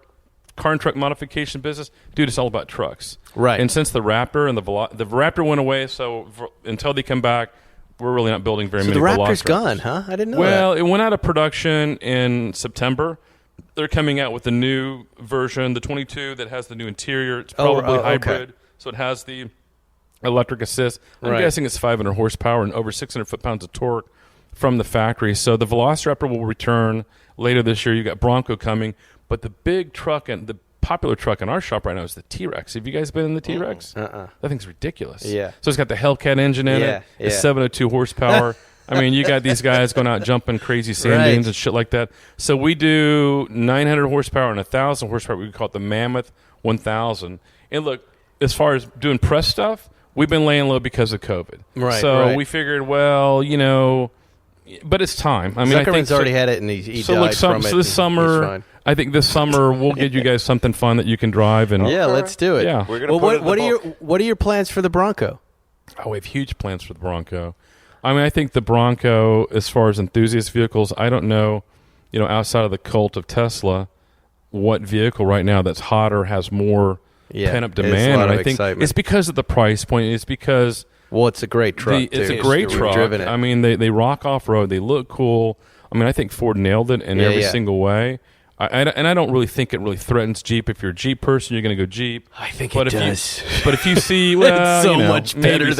car and truck modification business, dude, it's all about trucks. Right. And since the Raptor and the Raptor went away, so until they come back, we're really not building very many. The Veloc Raptor's trucks. gone, huh? I didn't know Well, that. it went out of production in September. They're coming out with the new version, the 22, that has the new interior. It's probably hybrid, so it has the electric assist. I'm guessing it's 500 horsepower and over 600 foot-pounds of torque from the factory. So the Velociraptor will return later this year. You got Bronco coming, but the big truck and the popular truck in our shop right now is the T-Rex. Have you guys been in the T-Rex? That thing's ridiculous. Yeah. So it's got the Hellcat engine in it. It's 702 horsepower. I mean, you got these guys going out jumping crazy sand dunes and shit like that. So we do 900 horsepower and 1,000 horsepower. We call it the Mammoth 1000. And look, as far as doing press stuff, we've been laying low because of COVID. Right. So we figured, but it's time. I mean, I think Zuckerman's already had it, and he so died look, from it. so this and summer, he's fine. I think this summer we'll get you guys something fun that you can drive. And Yeah, let's do it. Yeah. We're gonna put it in the book. what are your plans for the Bronco? Oh, we have huge plans for the Bronco. I mean, I think the Bronco, as far as enthusiast vehicles, I don't know, outside of the cult of Tesla, what vehicle right now that's hotter has more pent-up there's a demand. lot And of I think excitement. it's because of the price point. It's because It's a great truck. it's too. a great We've truck. driven it. I mean, they rock off-road. They look cool. I mean, I think Ford nailed it in every single way. And I don't really think it really threatens Jeep. If you're a Jeep person, you're going to go Jeep. I think but it if does. But if you see, well, It's so much better maybe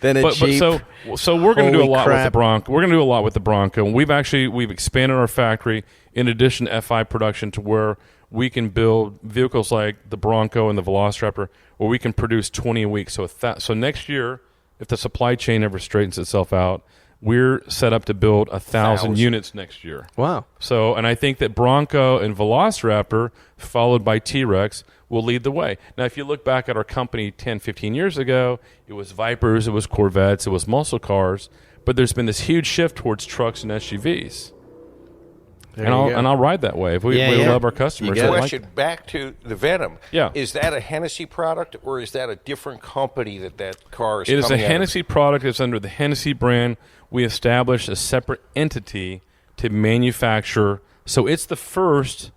than so, a Jeep. So we're going to do a Holy lot with the crap. Bronco. We're going to do a lot with the Bronco. And we've expanded our factory in addition to F5 production to where we can build vehicles like the Bronco and the Velociraptor, where we can produce 20 a week. So next year, if the supply chain ever straightens itself out, we're set up to build 1,000 units next year. Wow. So, and I think that Bronco and Velociraptor, followed by T-Rex, will lead the way. Now, if you look back at our company 10, 15 years ago, it was Vipers, it was Corvettes, it was muscle cars, but there's been this huge shift towards trucks and SUVs. And I'll ride that wave. We love our customers. You that got it. like Question back to the Venom. Yeah. Is that a Hennessey product, or is that a different company that car is It is a coming out of? Hennessey product. It's under the Hennessey brand. We established a separate entity to manufacture. So it's the first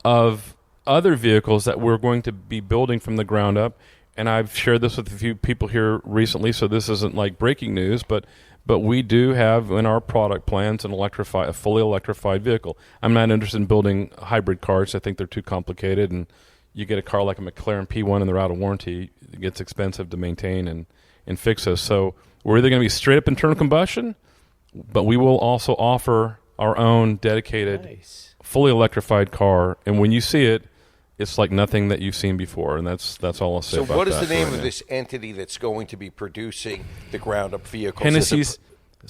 of other vehicles that we're going to be building from the ground up. And I've shared this with a few people here recently, so this isn't like breaking news, but we do have in our product plans a fully electrified vehicle. I'm not interested in building hybrid cars. I think they're too complicated, and you get a car like a McLaren P1 and they're out of warranty. It gets expensive to maintain and fix those. So we're either going to be straight up internal combustion, but we will also offer our own dedicated, fully electrified car. And when you see it, it's like nothing that you've seen before, and that's all I'll say So about that. what is the name right of now. this entity that's going to be producing the ground-up vehicles?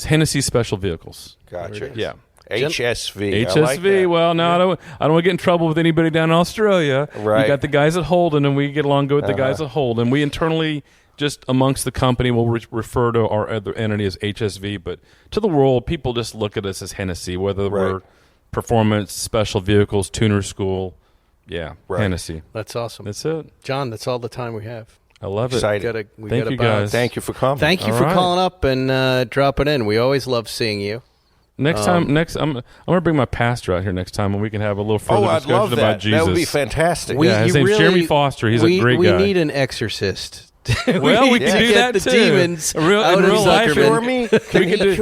Hennessy Special Vehicles. Gotcha. Yeah. HSV. I HSV. like that. Well, no, I don't want to get in trouble with anybody down in Australia. Right. We got the guys at Holden, and we get along good with the guys at Holden. We internally, just amongst the company, will refer to our other entity as HSV, but to the world, people just look at us as Hennessy, whether we're performance, special vehicles, tuner school, Yeah, Right. Hennessey. That's awesome. That's it. John, that's all the time we have. I love it. Excited. Thank you, guys. Thank you for coming. Thank you All for right. calling up and dropping in. We always love seeing you. Next time, I'm gonna bring my pastor out here next time, and we can have a little further Oh, I'd discussion love about that. Jesus. That would be fantastic. Yeah, his you name's really- Jeremy Foster. He's a great we guy. We need an exorcist. Well, we need can to do get that the too. demons in out of life. Zuckerman. Sure me?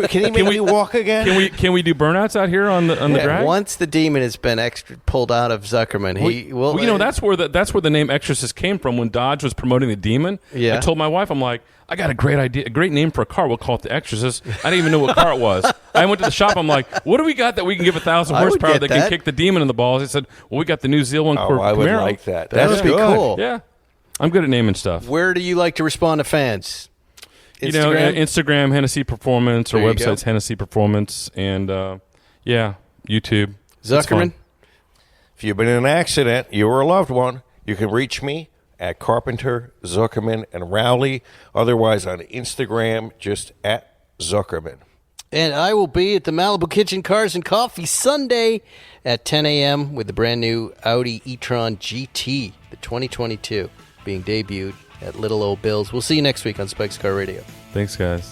Can he make me walk again? Can we do burnouts out here on the drag? Once the demon has been pulled out of Zuckerman, he will. Well, that's where the name Exorcist came from. When Dodge was promoting the demon, Yeah. I told my wife, I'm like, I got a great idea, a great name for a car. We'll call it the Exorcist. I didn't even know what car it was. I went to the shop. I'm like, what do we got that we can give 1,000 I would horsepower get that that. can kick the demon in the balls? He said, well, we got the new Zeal 1 Oh, Corp I would Camaro. like that. That That's would be good. cool. Yeah, I'm good at naming stuff. Where do you like to respond to fans? You know, Instagram Hennessey Performance, or There you website's go. Hennessey Performance, and YouTube. It's Zuckerman. fun. If you've been in an accident, you or a loved one, you can reach me at Carpenter, Zuckerman, and Rowley. Otherwise, on Instagram, just at Zuckerman. And I will be at the Malibu Kitchen Cars and Coffee Sunday at 10 a.m. with the brand new Audi e-tron GT, the 2022, being debuted at Little Old Bill's. We'll see you next week on Spike's Car Radio. Thanks, guys.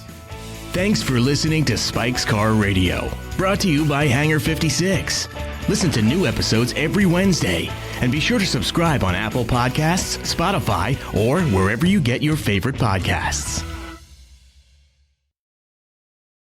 Thanks for listening to Spike's Car Radio, brought to you by Hangar 56. Listen to new episodes every Wednesday, and be sure to subscribe on Apple Podcasts, Spotify, or wherever you get your favorite podcasts.